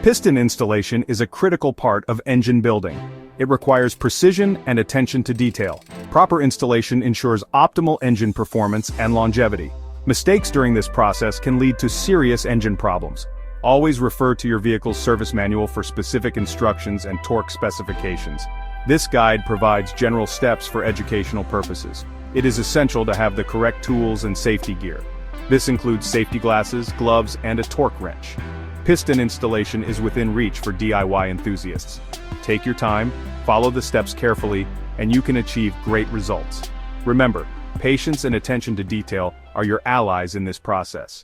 Piston installation is a critical part of engine building. It requires precision and attention to detail. Proper installation ensures optimal engine performance and longevity. Mistakes during this process can lead to serious engine problems. Always refer to your vehicle's service manual for specific instructions and torque specifications. This guide provides general steps for educational purposes. It is essential to have the correct tools and safety gear. This includes safety glasses, gloves, and a torque wrench. Piston installation is within reach for DIY enthusiasts. Take your time, follow the steps carefully, and you can achieve great results. Remember, patience and attention to detail are your allies in this process.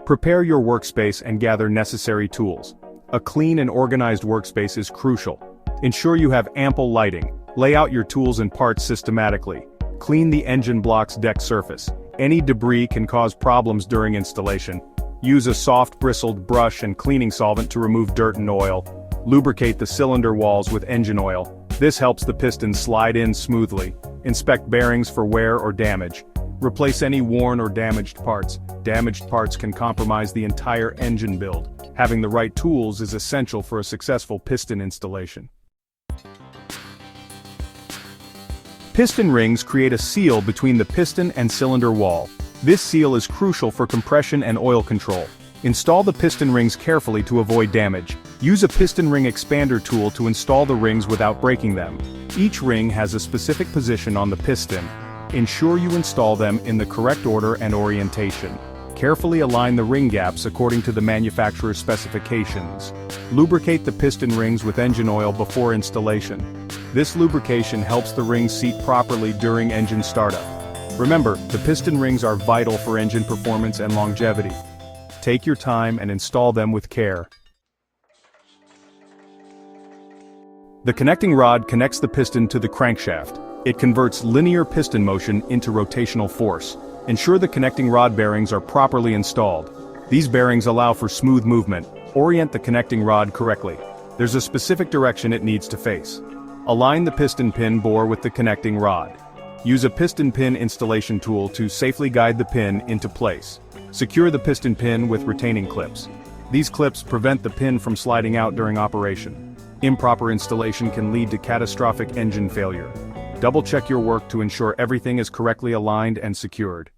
Prepare your workspace and gather necessary tools. A clean and organized workspace is crucial. Ensure you have ample lighting. Lay out your tools and parts systematically. Clean the engine block's deck surface. Any debris can cause problems during installation. Use a soft bristled brush and cleaning solvent to remove dirt and oil. Lubricate the cylinder walls with engine oil. This helps the piston slide in smoothly. Inspect bearings for wear or damage. Replace any worn or damaged parts. Damaged parts can compromise the entire engine build. Having the right tools is essential for a successful piston installation. Piston rings create a seal between the piston and cylinder wall. This seal is crucial for compression and oil control. Install the piston rings carefully to avoid damage. Use a piston ring expander tool to install the rings without breaking them. Each ring has a specific position on the piston. Ensure you install them in the correct order and orientation. Carefully align the ring gaps according to the manufacturer's specifications. Lubricate the piston rings with engine oil before installation. This lubrication helps the rings seat properly during engine startup. Remember, the piston rings are vital for engine performance and longevity. Take your time and install them with care. The connecting rod connects the piston to the crankshaft. It converts linear piston motion into rotational force. Ensure the connecting rod bearings are properly installed. These bearings allow for smooth movement. Orient the connecting rod correctly. There's a specific direction it needs to face. Align the piston pin bore with the connecting rod. Use a piston pin installation tool to safely guide the pin into place. Secure the piston pin with retaining clips. These clips prevent the pin from sliding out during operation. Improper installation can lead to catastrophic engine failure. Double-check your work to ensure everything is correctly aligned and secured.